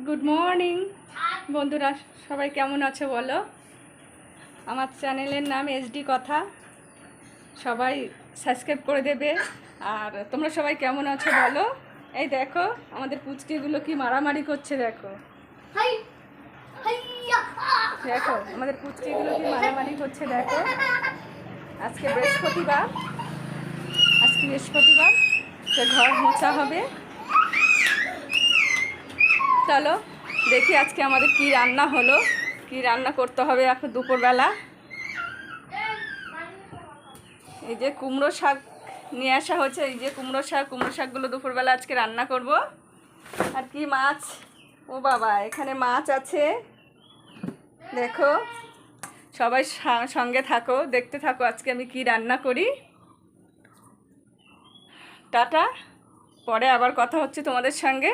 Good morning বন্ধুরা, সবাই কেমন আছো বলো। আমার চ্যানেলের নাম এসডি কথা, সবাই সাবস্ক্রাইব করে দেবে। আর তোমরা সবাই কেমন আছো বলো। এই দেখো আমাদের পুচকিগুলো কি মারামারি করছে, দেখো দেখো আমাদের পুচকিগুলো কি মারামারি করছে দেখো। আজকে বৃহস্পতিবার, তো ঘর মোছা হবে। চলো দেখি আজকে আমাদের কি রান্না হলো, কি রান্না করতে হবে এখন দুপুরবেলা। এই যে কুমড়ো শাক নিয়ে আসা হয়েছে, এই যে কুমড়ো শাকগুলো দুপুরবেলা আজকে রান্না করব। আর কি মাছ, ও বাবা এখানে মাছ আছে দেখো। সবাই সঙ্গে থাকো, দেখতে থাকো আজকে আমি কি রান্না করি। টাটা, পরে আবার কথা হচ্ছে তোমাদের সঙ্গে।